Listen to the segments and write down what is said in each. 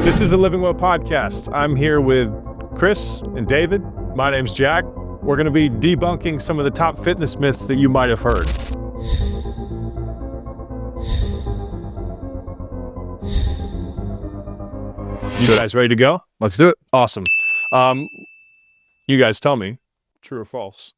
This is the Living Well podcast. I'm here with Chris and David. My name's Jack. We're going to be debunking some of the top fitness myths that you might have heard. You guys ready to go? Let's do it. Awesome. You guys tell me, true or false?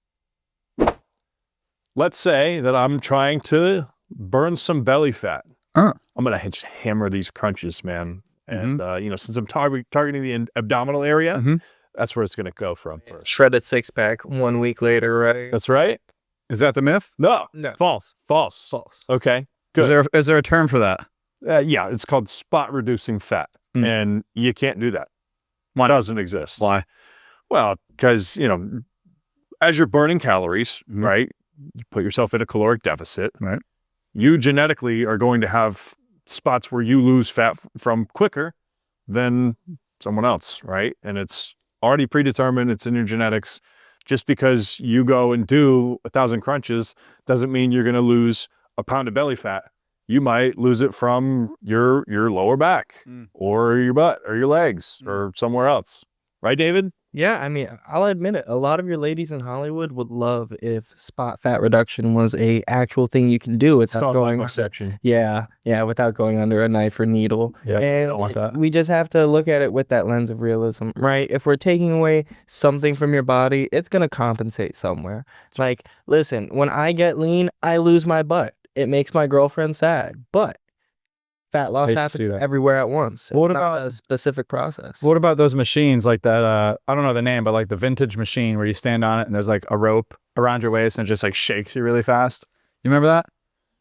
Let's say that I'm trying to burn some belly fat. I'm going to hammer these crunches, man. And, since I'm targeting the abdominal area, that's where it's going to go from first. Shredded six-pack 1 week later, right? That's right. Is that the myth? No. False. False. Okay. Good. Is there a term for that? Yeah, it's called spot reducing fat. And you can't do that. Why? It doesn't exist. Why? Well, because, as you're burning calories, right, you put yourself in a caloric deficit. Right. You genetically are going to have spots where you lose fat from quicker than someone else, right? And it's already predetermined. It's in your genetics. Just because you go and do 1,000 crunches doesn't mean you're going to lose a pound of belly fat. You might lose it from your lower back or your butt or your legs or somewhere else. Right, David? Yeah, I mean, I'll admit it. A lot of your ladies in Hollywood would love if spot fat reduction was a actual thing you can do. It's not going section. Yeah, without going under a knife or needle. Yeah, and don't want that. We just have to look at it with that lens of realism, right? If we're taking away something from your body, it's going to compensate somewhere. Like, listen, when I get lean, I lose my butt. It makes my girlfriend sad, but fat loss happens everywhere at once. What It's not about a specific process? What about those machines like that? I don't know the name, but like the vintage machine where you stand on it and there's like a rope around your waist and it just like shakes you really fast. You remember that?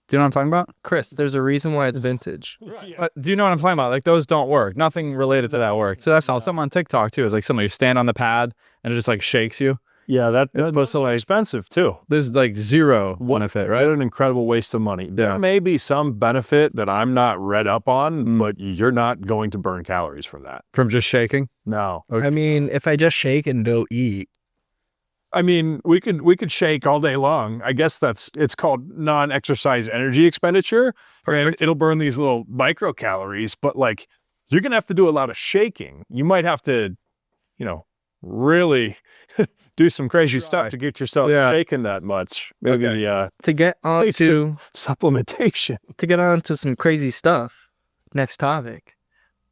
Do you know what I'm talking about? Chris, there's a reason why it's vintage. Do you know what I'm talking about? Like those don't work. Nothing related to that works. So that's all. Someone on TikTok too is like somebody you stand on the pad and it just like shakes you. Yeah, that's supposed to like expensive too. There's like zero benefit, right? What an incredible waste of money. There may be some benefit that I'm not read up on, but you're not going to burn calories from that. From just shaking? No. Okay. I mean, if I just shake and don't eat. I mean, we could shake all day long. I guess it's called non-exercise energy expenditure. And it'll burn these little microcalories, but like you're gonna have to do a lot of shaking. You might have to, really do some crazy stuff to get yourself shaking that much. Maybe To get on to supplementation. To get on to some crazy stuff. Next topic.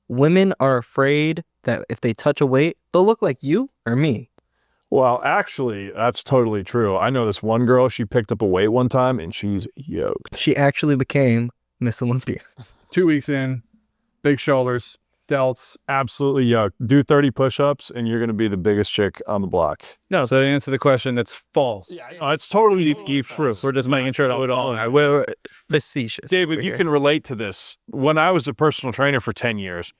Women are afraid that if they touch a weight, they'll look like you or me. Well, actually, that's totally true. I know this one girl, she picked up a weight one time and she's yoked. She actually became Miss Olympia. 2 weeks in, big shoulders, delts. Absolutely yoked. Do 30 push-ups and you're going to be the biggest chick on the block. No, so to answer the question, that's false. It's totally true. We're just making sure that all. We're facetious. David, you can relate to this. When I was a personal trainer for 10 years,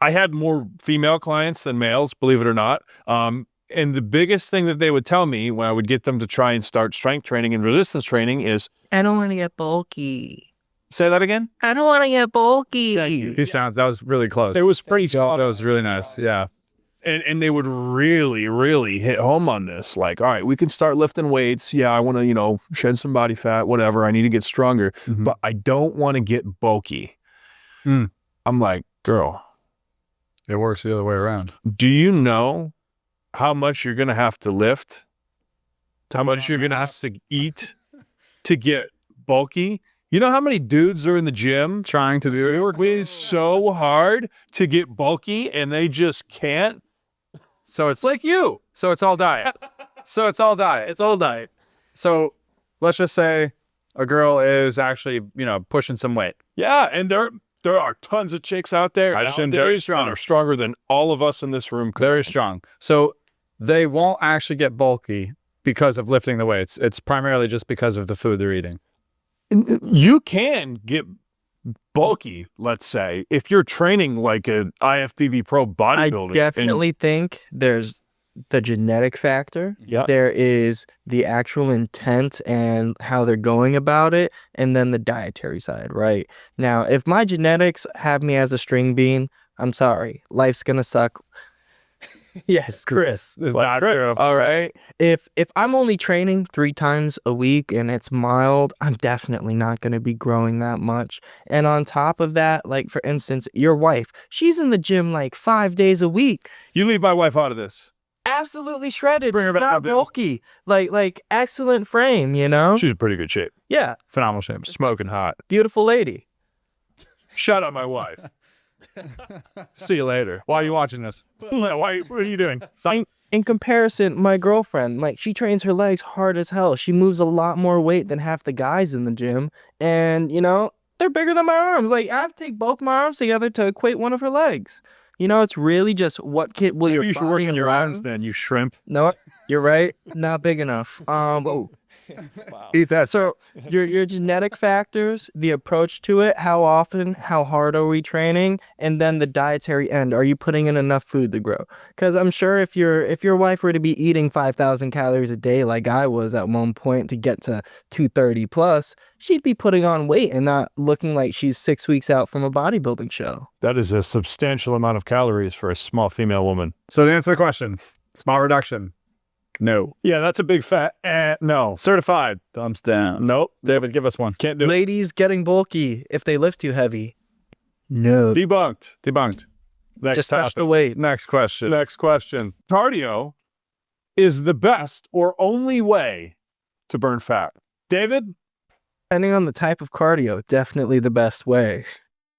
I had more female clients than males, believe it or not. And the biggest thing that they would tell me when I would get them to try and start strength training and resistance training is, I don't want to get bulky. Say that again? I don't want to get bulky. That was really close. It was pretty That was really nice. Yeah. And they would really, really hit home on this. Like, all right, we can start lifting weights. Yeah, I want to, shed some body fat, whatever. I need to get stronger, but I don't want to get bulky. I'm like, girl. It works the other way around. Do you know how much you're going to have to lift? How much you're going to have to eat to get bulky? You know how many dudes are in the gym trying to do it? They work so hard to get bulky and they just can't. So it's like you. So it's all diet. It's all diet. So let's just say a girl is actually, pushing some weight. Yeah, and there are tons of chicks out there. Very strong. That are stronger than all of us in this room. Very strong. So they won't actually get bulky because of lifting the weights. It's primarily just because of the food they're eating. You can get bulky, let's say, if you're training like an IFBB pro bodybuilder. I definitely think there's the genetic factor. Yeah. There is the actual intent and how they're going about it, and then the dietary side, right? Now, if my genetics have me as a string bean, I'm sorry, life's gonna suck. Yes, Chris. It's not true. All right. If I'm only training 3 times a week and it's mild, I'm definitely not going to be growing that much. And on top of that, like for instance, your wife, she's in the gym like 5 days a week. You leave my wife out of this. Absolutely shredded. Bring her She's back not up, dude. bulky. Like excellent frame, you know? She's in pretty good shape. Yeah. Phenomenal shape. Smoking hot. Beautiful lady. Shout out my wife. See you later. Why are you watching this? Why? What are you doing? In comparison, my girlfriend, like, she trains her legs hard as hell. She moves a lot more weight than half the guys in the gym. And, you know, they're bigger than my arms. Like, I have to take both my arms together to equate one of her legs. You know, it's really just what kid will your You should work body on your allow. arms then, you shrimp. No, you're right. Not big enough. Eat that. So your genetic factors, the approach to it, how often, how hard are we training, and then the dietary end. Are you putting in enough food to grow? Because I'm sure if your wife were to be eating 5,000 calories a day like I was at one point to get to 230 plus, she'd be putting on weight and not looking like she's 6 weeks out from a bodybuilding show. That is a substantial amount of calories for a small female woman. So to answer the question, small reduction. No. Yeah, that's a big fat no. Certified. Thumbs down. Nope. David, give us one. Can't do it. Ladies getting bulky if they lift too heavy. No. Debunked. Debunked. Next Just touch topic. the weight. Next question. Next question. Cardio is the best or only way to burn fat. David? Depending on the type of cardio, definitely the best way.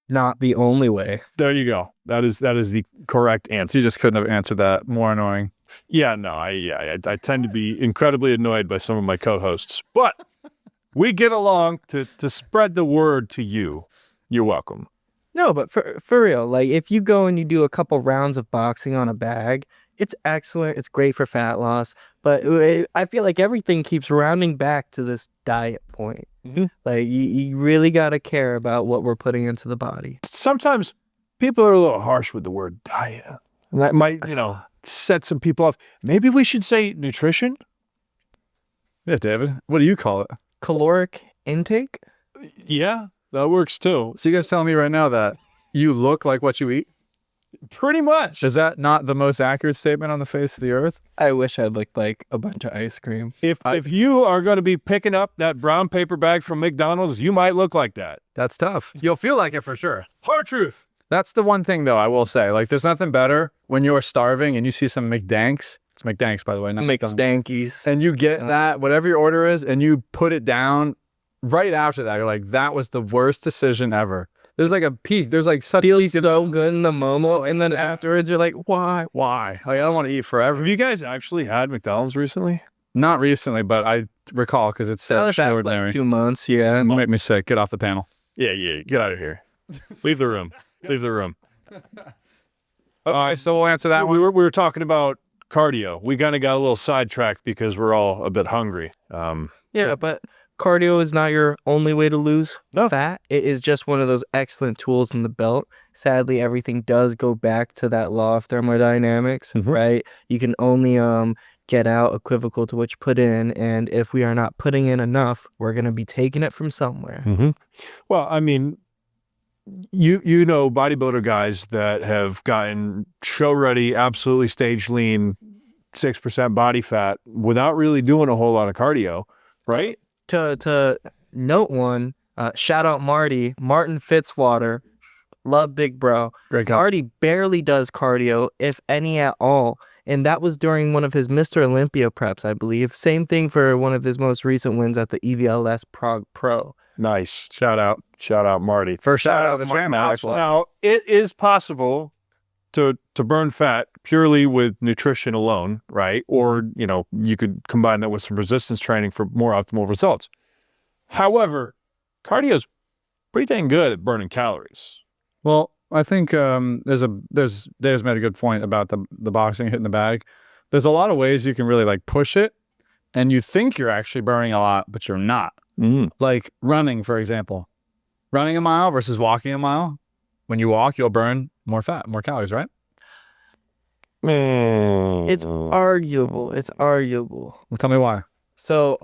Not the only way. There you go. That is the correct answer. You just couldn't have answered that more annoying. Yeah, no, I tend to be incredibly annoyed by some of my co-hosts, but we get along to spread the word to you. You're welcome. No, but for real, like if you go and you do a couple rounds of boxing on a bag, it's excellent. It's great for fat loss, but I feel like everything keeps rounding back to this diet point. Mhm. Like you really got to care about what we're putting into the body. Sometimes people are a little harsh with the word diet, and that might, set some people off. Maybe we should say nutrition. Yeah, David. What do you call it? Caloric intake? Yeah, that works too. So you guys telling me right now that you look like what you eat? Pretty much. Is that not the most accurate statement on the face of the earth? I wish I looked like a bunch of ice cream. If you are going to be picking up that brown paper bag from McDonald's, you might look like that. That's tough. You'll feel like it for sure. Hard truth. That's the one thing, though, I will say. Like, there's nothing better when you're starving and you see some McDanks. It's McDanks, by the way. Not McDonald's. McStankies. And you get that, whatever your order is, and you put it down right after that. You're like, that was the worst decision ever. There's like a peak. There's like such Feels so good in the moment, and then afterwards you're like, why? why? Like, I don't want to eat forever. Have you guys actually had McDonald's recently? Not recently, but I recall because it's so extraordinary. Like 2 months, yeah. It'll make me sick. Get off the panel. Yeah, get out of here. Leave the room. Leave the room. All right, so we'll answer that We one. were talking about cardio. We kind of got a little sidetracked because we're all a bit hungry. Yeah, but cardio is not your only way to lose No. fat. It is just one of those excellent tools in the belt. Sadly, everything does go back to that law of thermodynamics, Mhm. right? You can only get out equivocal to what you put in, and if we are not putting in enough, we're going to be taking it from somewhere. Mm-hmm. Well, I mean, you know bodybuilder guys that have gotten show ready, absolutely stage lean, 6% body fat without really doing a whole lot of cardio, right? To note one, shout out Martin Fitzwater. Love Big Bro. Great guy. Marty barely does cardio, if any at all. And that was during one of his Mr. Olympia preps, I believe. Same thing for one of his most recent wins at the EVLS Prague Pro. Nice. Shout out. Shout out, Marty. First shout out to the channel, actually. Now, it is possible to burn fat purely with nutrition alone, right? Or, you could combine that with some resistance training for more optimal results. However, cardio is pretty dang good at burning calories. Well, I think Dave's made a good point about the boxing hitting the bag. There's a lot of ways you can really like push it, and you think you're actually burning a lot, but you're not. Mm. Like running, for example. Running a mile versus walking a mile. When you walk, you'll burn more fat, more calories, right? It's arguable. It's arguable. Well, tell me why. So,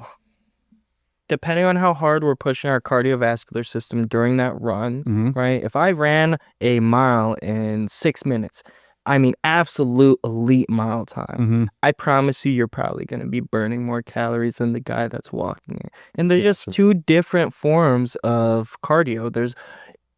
depending on how hard we're pushing our cardiovascular system during that run, Mm-hmm. right? If I ran a mile in 6 minutes, I mean, absolute elite mile time. Mm-hmm. I promise you're probably going to be burning more calories than the guy that's walking it. And there's just so- two different forms of cardio. There's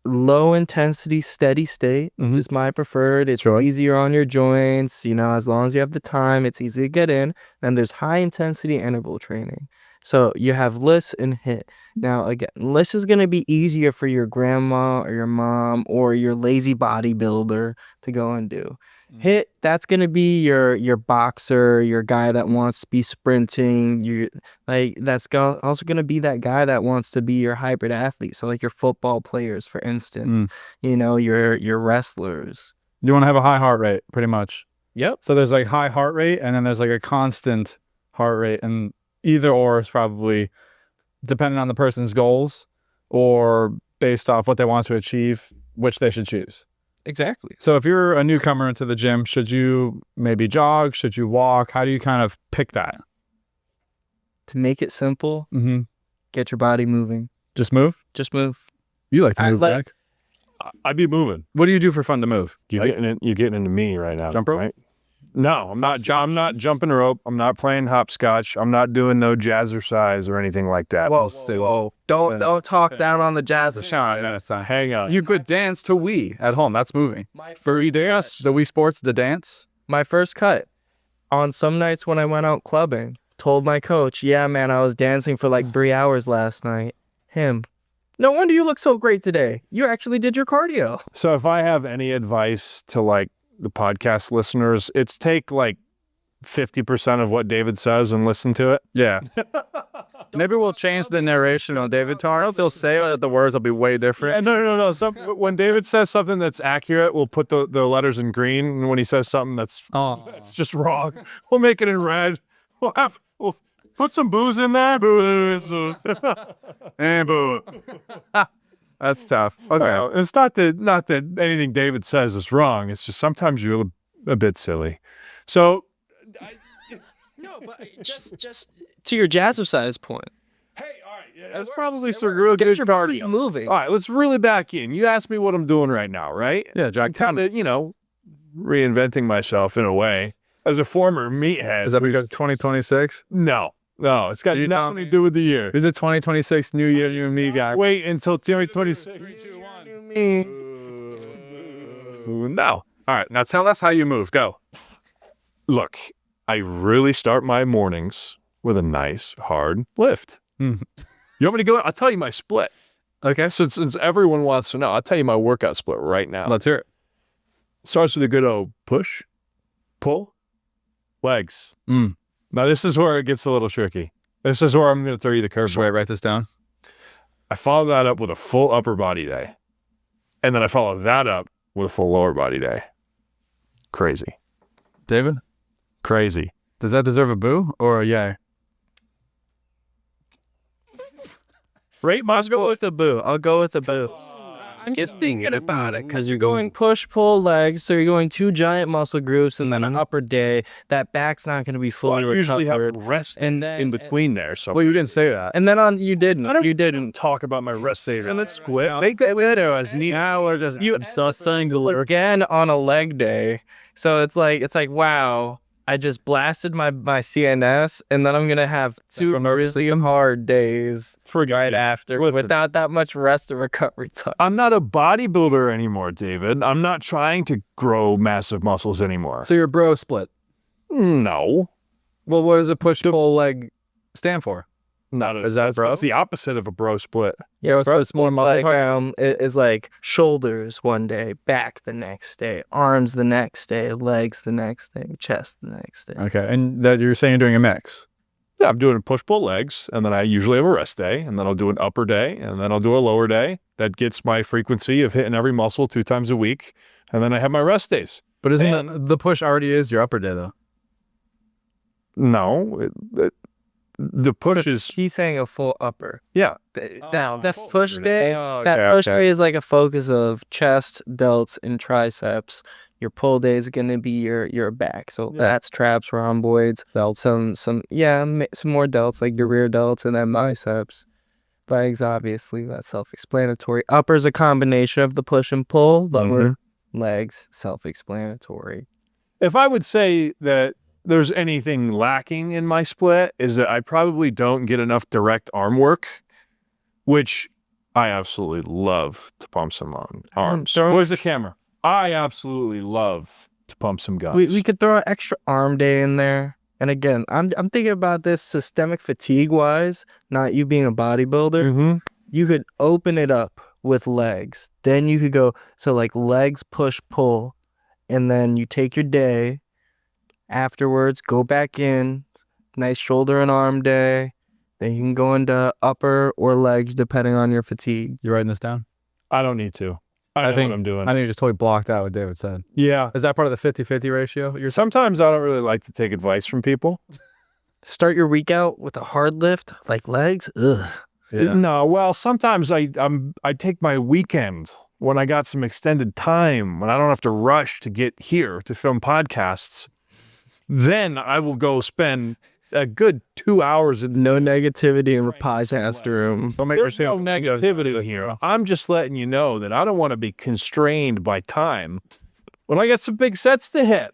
low intensity, steady state is my preferred. It's easier on your joints, as long as you have the time, it's easy to get in. Then there's high intensity interval training. So you have LISS and HIIT. Now, again, LISS is going to be easier for your grandma or your mom or your lazy bodybuilder to go and do. HIIT, that's going to be your boxer, your guy that wants to be sprinting. That's also going to be that guy that wants to be your hybrid athlete. So like your football players, for instance, your wrestlers. You want to have a high heart rate, pretty much. Yep. So there's like high heart rate, and then there's like a constant heart rate, and either or is probably dependent on the person's goals or based off what they want to achieve, which they should choose. Exactly. So if you're a newcomer into the gym, should you maybe jog? Should you walk? How do you kind of pick that? To make it simple, Mm-hmm. get your body moving. Just move? Just move. You like to I move, like- Jack? I'd be moving. What do you do for fun to move? You're getting into me right now. Jump rope? Right? No, I'm not. I'm not jumping rope. I'm not playing hopscotch. I'm not doing no jazzercise or anything like that. Whoa. Don't talk down on the jazz. Hang on. You could dance to Wii at home. That's moving. Furry dance? The Wii Sports, the dance? My first cut. On some nights when I went out clubbing, told my coach, yeah, man, I was dancing for like 3 hours last night. Him. No wonder you look so great today. You actually did your cardio. So if I have any advice to like the podcast listeners, it's take like 50% of what David says and listen to it. Yeah. Maybe we'll change the narration on David Tarno. They'll say that the words will be way different. No. When David says something that's accurate, we'll put the letters in green. And when he says something that's just wrong, we'll make it in red. We'll put some booze in there. Booze. And boo. That's tough. Okay. Well, it's not that anything David says is wrong. It's just sometimes you're a bit silly. So, No, but just to your jazzercise point. hey, all right, that's probably some real good your cardio. body moving. All right, let's really back in. You asked me what I'm doing right now, right? Yeah, Jack. Kind of, reinventing myself in a way as a former meathead. Is that because 2026? No, it's got You tell nothing to me. do with the year. Is it 2026 New Year, you and me, guy? Wait until 2026. No. All right, now tell us how you move. Go. Look, I really start my mornings with a nice hard lift. Mhm. You want me to go? I'll tell you my split. Okay. Since everyone wants to know, I'll tell you my workout split right now. Let's hear it. Starts with a good old push, pull, legs. Mm. Now this is where it gets a little tricky. This is where I'm going to throw you the Wait, curveball. write this down. I follow that up with a full upper body day. And then I follow that up with a full lower body day. Crazy. David, Crazy. does that deserve a boo or a yay? Right, I'll go with the boo. I'm just thinking about it because you're going push, pull, legs. So you're going 2 giant muscle groups and then an upper day. That back's not going to be fully I usually have recovered. rest And then in between there. So Well, you didn't say that. And then you didn't. talk about my rest days. And let's quit. Now we're just singular. Again on a leg day. So it's like wow, I just blasted my CNS and then I'm gonna have 2 really hard days right after without that much rest and recovery time. I'm not a bodybuilder anymore, David. I'm not trying to grow massive muscles anymore. So your bro split. No. Well, what does a push pull leg stand for? Is that bro? It's the opposite of a bro split. Yeah, it's more like it's like shoulders one day, back the next day, arms the next day, legs the next day, chest the next day. Okay, and that you're saying you're doing a mix. Yeah, I'm doing push-pull legs, and then I usually have a rest day, and then I'll do an upper day, and then I'll do a lower day. That gets my frequency of hitting every muscle 2 times a week, and then I have my rest days. But isn't the push already is your upper day though? No, the push is He's saying a full upper. yeah. Now that push day, Oh, that push day is like a focus of chest, delts, and triceps. Your pull day is gonna be your back. So that's traps, rhomboids, delts, some more delts like your rear delts, and then biceps. Legs, obviously, that's self-explanatory. Upper's a combination of the push and pull. Lower, legs, self-explanatory. If I would say that there's anything lacking in my split, is that I probably don't get enough direct arm work, which I absolutely love to pump some arms. Where's the camera? I absolutely love to pump some guns. We could throw an extra arm day in there. And again, I'm thinking about this systemic fatigue wise, not you being a bodybuilder. Mm-hmm. You could open it up with legs. Then you could go, so like legs, push, pull. And then you take your day. Afterwards, go back in. Nice shoulder and arm day. Then you can go into upper or legs depending on your fatigue. You writing this down? I don't need to. I know think what I'm doing. I think you just totally blocked out what David said. Yeah. Is that part of the 50-50 ratio? Sometimes I don't really like to take advice from people. Start your week out with a hard lift like legs. Ugh. Yeah. No, well, sometimes I take my weekend when I got some extended time, when I don't have to rush to get here to film podcasts. Then I will go spend a good 2 hours in No negativity in the podcast room. Don't make There's no negativity here. I'm just letting you know that I don't want to be constrained by time. When I got some big sets to hit,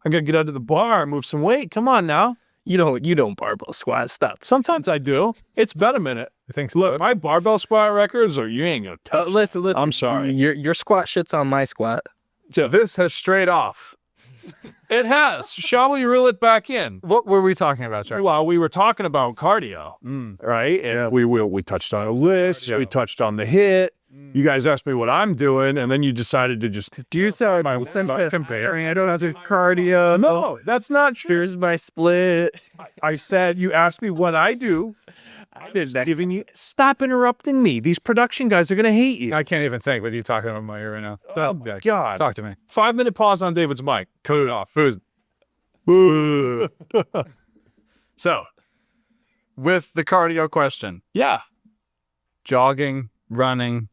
I gotta get out to the bar and move some weight. Come on now. You don't barbell squat stuff. Sometimes I do. It's been a minute. You think so? Look, my barbell squat records, or you ain't gonna touch. Listen. I'm sorry. Your squat shit's on my squat. So this has strayed off. It has. Shall we reel it back in? What were we talking about, Chuck? Well, we were talking about cardio, right? And we touched on a list. We touched on the hit. You guys asked me what I'm doing, and then you decided to just You said comparing. I don't have to cardio. no, that's not true. Here's my split. I said you asked me what I do. I did that. Giving you stop interrupting me. These production guys are gonna hate you. I can't even think with you talking about my ear right now. Oh my God! Talk to me. 5-minute pause on David's mic. Cut it off. So, with the cardio question, Yeah, jogging, running,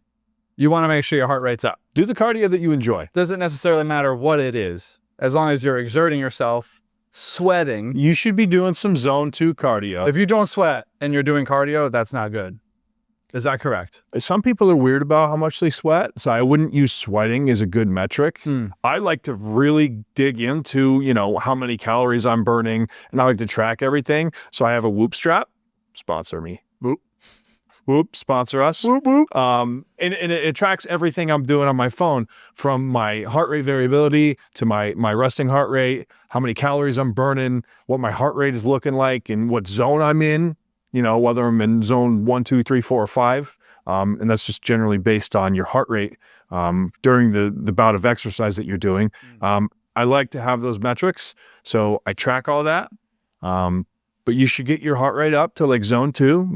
you want to make sure your heart rate's up. do the cardio that you enjoy. Doesn't necessarily matter what it is, as long as you're exerting yourself, sweating. You should be doing some zone 2 cardio. If you don't sweat and you're doing cardio, that's not good. Is that correct? Some people are weird about how much they sweat, so I wouldn't use sweating as a good metric. I like to really dig into, how many calories I'm burning, and I like to track everything. So I have a Whoop strap. Sponsor me. Whoop, sponsor us. Whoop, whoop. And it tracks everything I'm doing on my phone, from my heart rate variability to my resting heart rate, how many calories I'm burning, what my heart rate is looking like, and what zone I'm in. Whether I'm in zone 1, 2, 3, 4, or 5. And that's just generally based on your heart rate during the bout of exercise that you're doing. I like to have those metrics, so I track all that. But you should get your heart rate up to like zone 2,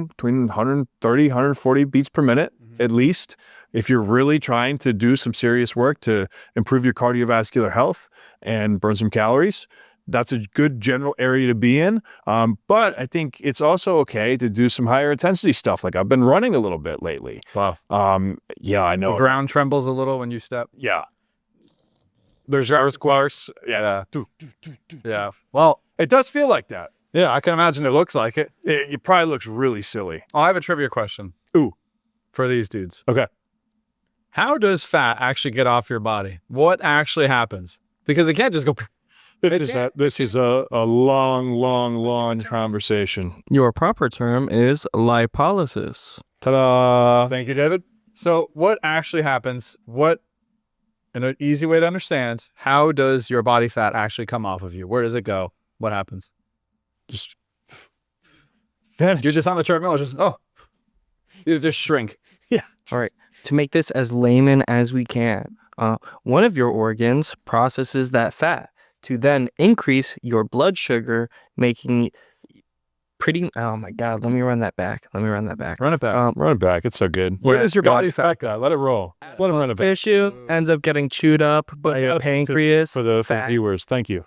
between 130, 140 beats per minute, at least. If you're really trying to do some serious work to improve your cardiovascular health and burn some calories, that's a good general area to be in. But I think it's also okay to do some higher intensity stuff. Like I've been running a little bit lately. Wow. Yeah, I know. The ground trembles a little when you step. Yeah. There's earthquakes. Yeah. Yeah. Well, It does feel like that. yeah, I can imagine it looks like it. It probably looks really silly. Oh, I have a trivia question. Ooh. For these dudes. Okay. How does fat actually get off your body? What actually happens? Because it can't just go. This is a long conversation. Your proper term is lipolysis. Ta-da. Thank you, David. So what actually happens? In an easy way to understand, how does your body fat actually come off of you? Where does it go? What happens? Just You're just on the treadmill. You just shrink. All right. To make this as layman as we can, one of your organs processes that fat to then increase your blood sugar, making oh my God, let me run that back. Run it back. run it back. It's so good. Where does your body fat guy? Let it roll. Let him run it back. Tissue ends up getting chewed up by your pancreas. For the fat. viewers, thank you.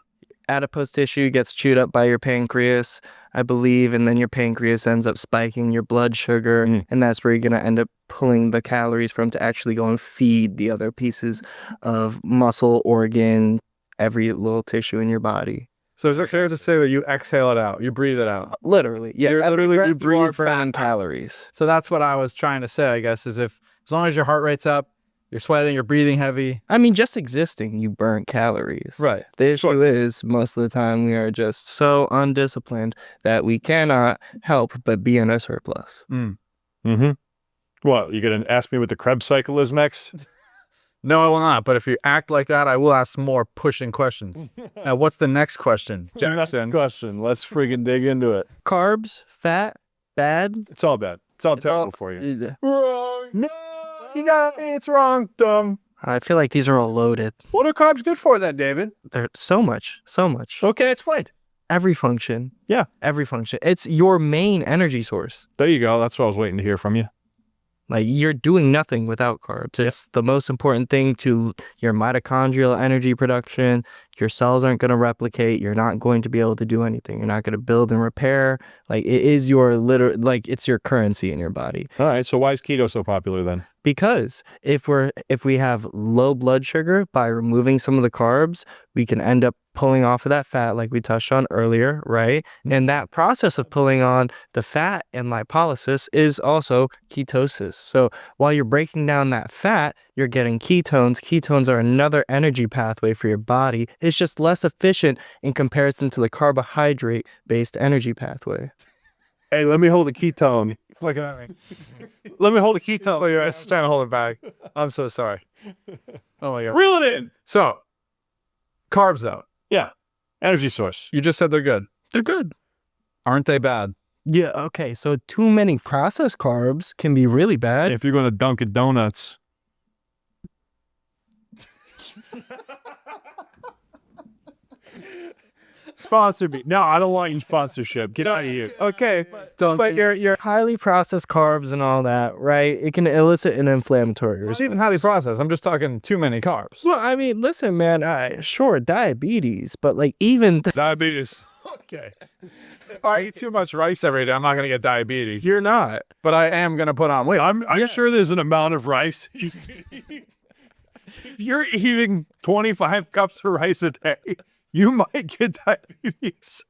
Adipose tissue gets chewed up by your pancreas, I believe, and then your pancreas ends up spiking your blood sugar, and that's where you're going to end up pulling the calories from to actually go and feed the other pieces of muscle, organ, every little tissue in your body. So is it fair to say that you exhale it out? You breathe it out? Literally. Yeah, Literally, you you breathe are burn fat. calories. So that's what I was trying to say, I guess, is as long as your heart rate's up, You're sweating, you're breathing heavy. I mean, just existing, you burn calories. Right. The issue is most of the time we are just so undisciplined that we cannot help but be in a surplus. Mm-hmm. What, you gonna ask me what the Krebs cycle is next? No, I will not. But if you act like that, I will ask more pushing questions. Now, what's the next question, Next Jackson? question. Let's friggin' dig into it. Carbs, fat, bad. It's all bad. It's all terrible all- for you. Wrong. No, you got it's wrong, dumb. I feel like these are all loaded. What are carbs good for then, David? They're so much. Okay, explain. Every function. Yeah. Every function. It's your main energy source. There you go. That's what I was waiting to hear from you. Like, you're doing nothing without carbs. It's the most important thing to your mitochondrial energy production. Your cells aren't going to replicate. You're not going to be able to do anything. You're not going to build and repair. Like, it is your it's your currency in your body. All right. So why is keto so popular then? Because if we have low blood sugar, by removing some of the carbs, we can end up pulling off of that fat like we touched on earlier, right? And that process of pulling on the fat and lipolysis is also ketosis. So while you're breaking down that fat, you're getting ketones. Ketones are another energy pathway for your body. It's just less efficient in comparison to the carbohydrate-based energy pathway. Hey, let me hold a ketone. It's looking at me. Let me hold a ketone. Oh, you're just trying to hold it back. I'm so sorry. Oh my God. Reel it in. So, carbs out. Yeah. Energy source. You just said they're good. They're good. Aren't they bad? Yeah, okay. So too many processed carbs can be really bad. If you're going to Dunkin' Donuts. Sponsor me. No, I don't want your sponsorship. Get out of here. Okay, but your highly processed carbs and all that, right? It can elicit an inflammatory It's response. even highly processed. I'm just talking too many carbs. Well, I mean, listen, man. Sure, diabetes, but like even Diabetes. Okay. If I eat too much rice every day, I'm not going to get diabetes. you're not. But I am going to put on weight. I'm sure there's an amount of rice. If you're eating 25 cups of rice a day, you might get diabetes.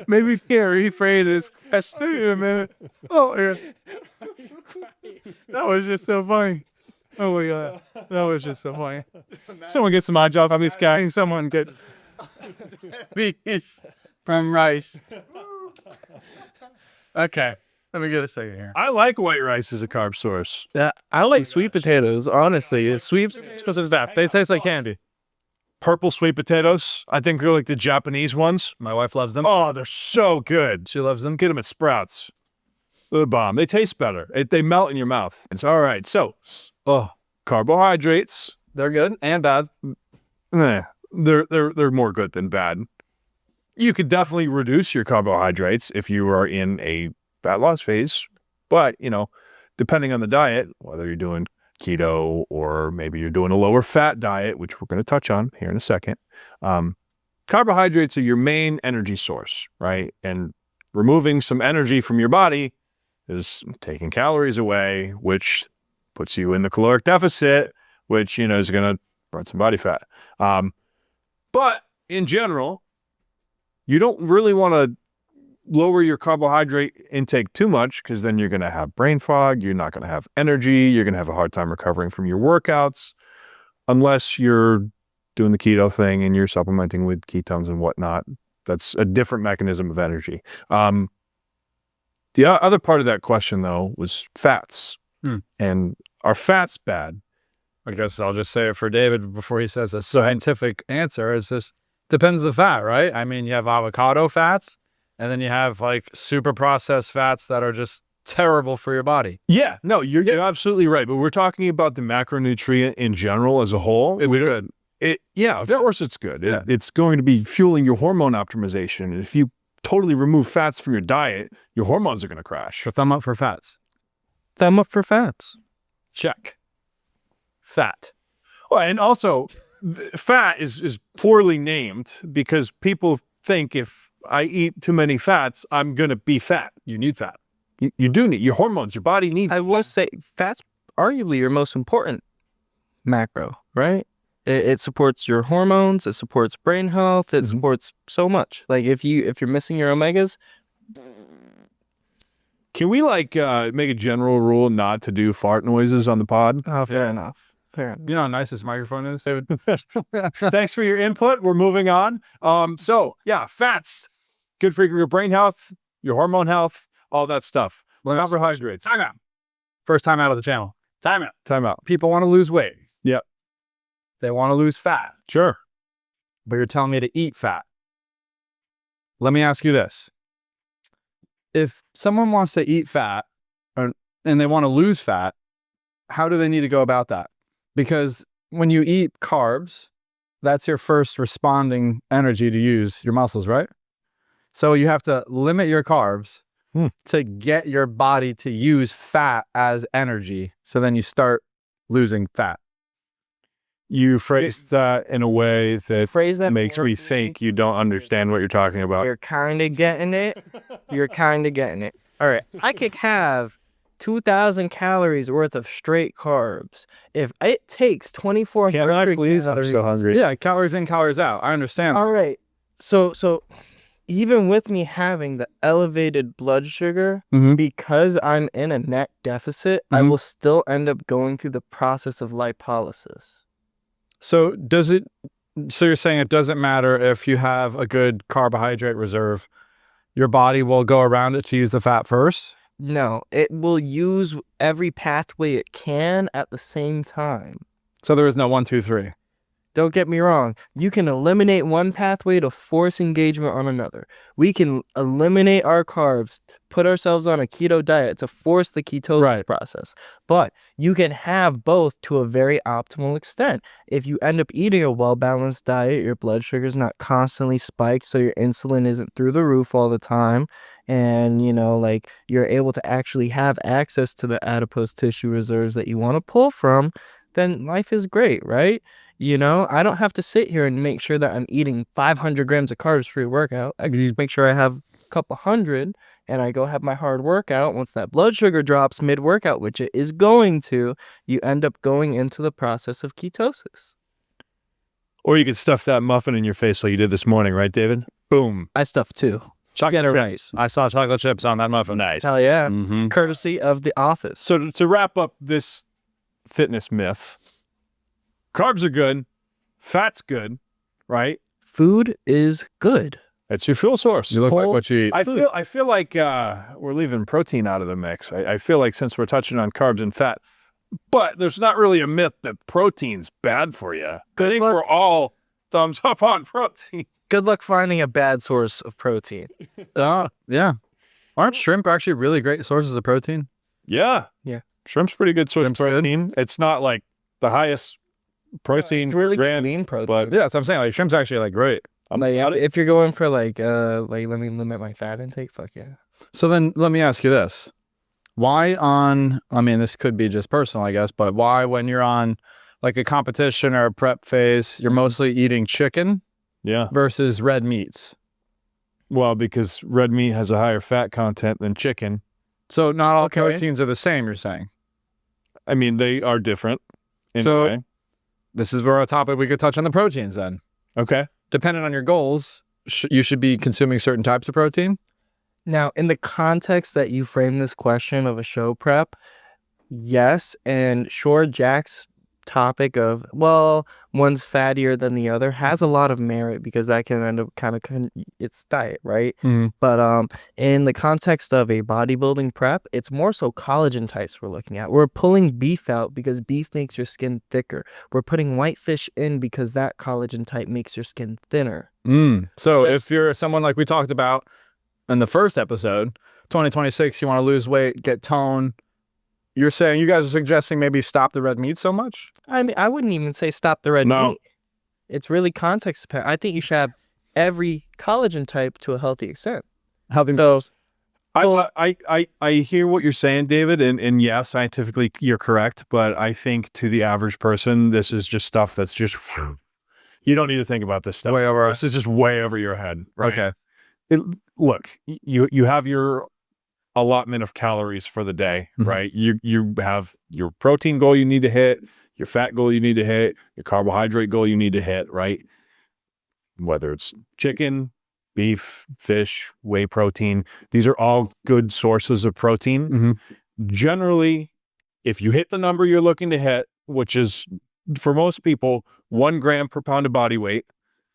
Maybe can't rephrase this question in a minute. Oh, yeah. That was just so funny. Oh my God. That was just so funny. Someone get some odd job on this guy. Someone get beans from rice. Okay. Let me get a second here. I like white rice as a carb source. I like sweet potatoes. Honestly, it's sweet. Because it's that. They taste like candy. Purple sweet potatoes. I think they're like the Japanese ones. My wife loves them. Oh, they're so good. She loves them. Get them at Sprouts. They're the bomb. They taste better. They melt in your mouth. It's all right. So, Oh, carbohydrates. they're good and bad. They're more good than bad. You could definitely reduce your carbohydrates if you are in a fat loss phase, but depending on the diet, whether you're doing keto or maybe you're doing a lower fat diet, which we're going to touch on here in a second, carbohydrates are your main energy source, right? And removing some energy from your body is taking calories away, which puts you in the caloric deficit, which is going to burn some body fat. But in general, you don't really want to lower your carbohydrate intake too much, because then you're going to have brain fog. You're not going to have energy. You're going to have a hard time recovering from your workouts, unless you're doing the keto thing and you're supplementing with ketones and whatnot. That's a different mechanism of energy. The other part of that question, though, was fats. And are fats bad? I guess I'll just say it for David before he says a scientific answer. It's just depends the fat, right? I mean, you have avocado fats, and then you have like super processed fats that are just terrible for your body. Yeah, no, you're absolutely right. But we're talking about the macronutrient in general as a whole. It's good. Of course it's good. Yeah. It's going to be fueling your hormone optimization. And if you totally remove fats from your diet, your hormones are going to crash. So thumb up for fats. Thumb up for fats. Check. Fat. Well, and also, fat is poorly named because people think if I eat too many fats, I'm going to be fat. You need fat. You do need your hormones. Your body needs. I will say fat's arguably your most important macro, right? It supports your hormones. It supports brain health. It supports so much. Like if you're missing your omegas, Can we like make a general rule not to do fart noises on the pod? Oh, fair enough. Fair enough. You know how nice this microphone is, David? Thanks for your input. We're moving on. So yeah, fats, good for your brain health, your hormone health, all that stuff. Carbohydrates. Time out. First time out of the channel. Time out. Time out. People want to lose weight. Yep. They want to lose fat, Sure. but you're telling me to eat fat. Let me ask you this. If someone wants to eat fat and they want to lose fat, how do they need to go about that? Because when you eat carbs, that's your first responding energy to use your muscles, right? So you have to limit your carbs to get your body to use fat as energy. So then you start losing fat. You phrased that in a way that Phrase that makes more me for think you don't understand what you're talking about. You're kind of getting it. You're kind of getting it. All right. I could have 2,000 calories worth of straight carbs. If it takes 2,400 calories. I'm so hungry. Yeah, calories in, calories out. I understand. All right. So even with me having the elevated blood sugar, because I'm in a net deficit, I will still end up going through the process of lipolysis. So you're saying it doesn't matter if you have a good carbohydrate reserve, your body will go around it to use the fat first? No, it will use every pathway it can at the same time. So there is no 1, 2, 3. Don't get me wrong. You can eliminate one pathway to force engagement on another. We can eliminate our carbs, put ourselves on a keto diet to force the ketosis process. But you can have both to a very optimal extent. If you end up eating a well-balanced diet, your blood sugar is not constantly spiked, so your insulin isn't through the roof all the time. And, like you're able to actually have access to the adipose tissue reserves that you want to pull from, then life is great, right? I don't have to sit here and make sure that I'm eating 500 grams of carbs pre-workout. I can just make sure I have a couple hundred and I go have my hard workout. Once that blood sugar drops mid-workout, which it is going to, you end up going into the process of ketosis. Or you could stuff that muffin in your face like you did this morning, right, David? Boom. I stuff too. Chocolate Get it chips. I saw chocolate chips on that muffin. Nice. Hell yeah. Courtesy of the office. So to wrap up this fitness myth, carbs are good, fat's good, right? Food is good. It's your fuel source. You look like what you eat. I feel like we're leaving protein out of the mix. I feel like since we're touching on carbs and fat, but there's not really a myth that protein's bad for you. I think we're all thumbs up on protein. Good luck finding a bad source of protein. Yeah. Aren't shrimp actually really great sources of protein? Yeah. Yeah. Shrimp's pretty good source of Shrimp's good. protein. It's not like the highest protein It's really brand, lean protein. but Yeah, so I'm saying like shrimp's actually like great. If you're going for like let me limit my fat intake, fuck yeah. So then let me ask you this. This could be just personal, I guess, but why when you're on like a competition or a prep phase, you're mostly eating chicken yeah. versus red meats? Well, because red meat has a higher fat content than chicken. So not all Okay. proteins are the same, you're saying? I mean, they are different. So this is where a topic we could touch on the proteins then. Okay. Depending on your goals, you should be consuming certain types of protein. Now, in the context that you frame this question of a show prep, yes, and sure, Jack's topic of, well, one's fattier than the other has a lot of merit because that can end up it's diet, right? But in the context of a bodybuilding prep, it's more so collagen types we're looking at. We're pulling beef out because beef makes your skin thicker. We're putting white fish in because that collagen type makes your skin thinner. So if you're someone like we talked about in the first episode, 2026, you want to lose weight, get tone, you guys are suggesting maybe stop the red meat so much? I mean, I wouldn't even say stop the red meat. It's really context dependent. I think you should have every collagen type to a healthy extent. So I hear what you're saying, David, and yeah, scientifically you're correct, but I think to the average person, this is just stuff that's just you don't need to think about this stuff. Way over. This is just way over your head. Right? Okay. Look, you have your allotment of calories for the day, right? You have your protein goal you need to hit, your fat goal you need to hit, your carbohydrate goal you need to hit, right? Whether it's chicken, beef, fish, whey protein. These are all good sources of protein. Mm-hmm. Generally, if you hit the number you're looking to hit, which is for most people 1 gram per pound of body weight,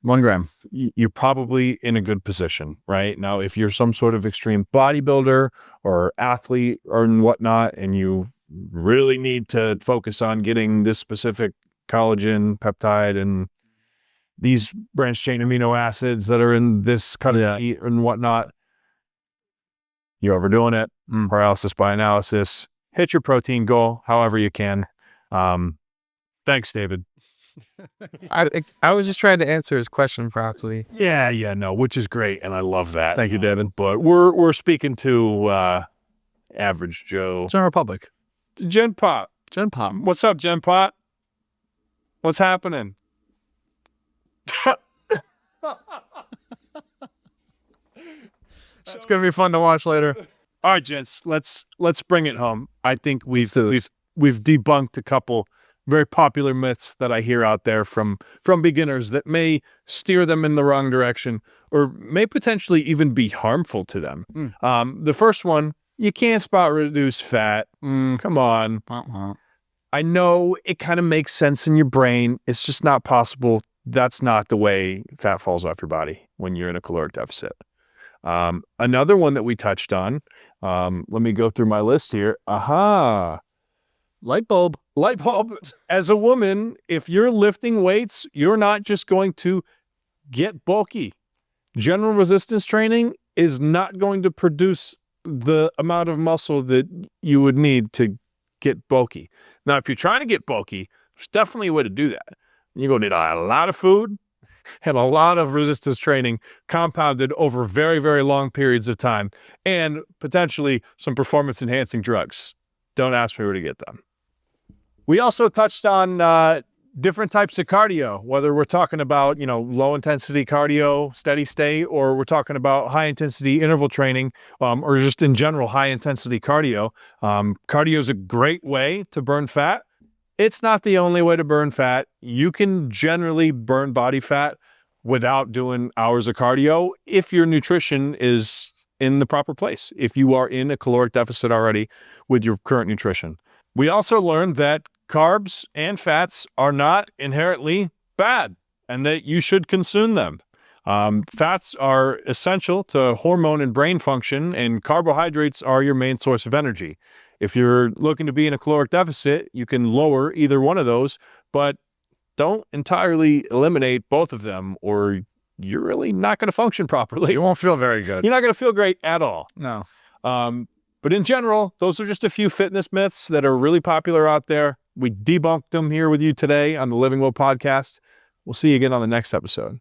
1 gram. you're probably in a good position, right? Now, if you're some sort of extreme bodybuilder or athlete or whatnot, and you really need to focus on getting this specific collagen, peptide, and these branched chain amino acids that are in this cut of meat and whatnot, you're overdoing it. Paralysis by analysis. Hit your protein goal however you can. Thanks, David. I was just trying to answer his question properly. Yeah, no, which is great, and I love that. Thank you, David. But we're speaking to average Joe. General public. Gen Pop. Gen Pop. What's up, Gen Pop? What's happening? It's gonna be fun to watch later. All right, gents, let's bring it home. I think we've debunked a couple very popular myths that I hear out there from beginners that may steer them in the wrong direction or may potentially even be harmful to them. The first one, you can't spot reduce fat. Come on. I know it kind of makes sense in your brain. It's just not possible. That's not the way fat falls off your body when you're in a caloric deficit. Another one that we touched on, let me go through my list here. Light bulb. As a woman, if you're lifting weights, you're not just going to get bulky. General resistance training is not going to produce the amount of muscle that you would need to get bulky. Now, if you're trying to get bulky, there's definitely a way to do that. You're going to need a lot of food and a lot of resistance training compounded over very, very long periods of time, and potentially some performance enhancing drugs. Don't ask me where to get them. We also touched on different types of cardio, whether we're talking about, low intensity cardio, steady state, or we're talking about high intensity interval training, or just in general, high intensity cardio. Cardio is a great way to burn fat. It's not the only way to burn fat. You can generally burn body fat without doing hours of cardio if your nutrition is in the proper place, if you are in a caloric deficit already with your current nutrition. We also learned that carbs and fats are not inherently bad and that you should consume them. Fats are essential to hormone and brain function, and carbohydrates are your main source of energy. If you're looking to be in a caloric deficit, you can lower either one of those, but don't entirely eliminate both of them, or you're really not going to function properly. You won't feel very good. You're not going to feel great at all. No. But in general, those are just a few fitness myths that are really popular out there. We debunked them here with you today on the Living Well podcast. We'll see you again on the next episode.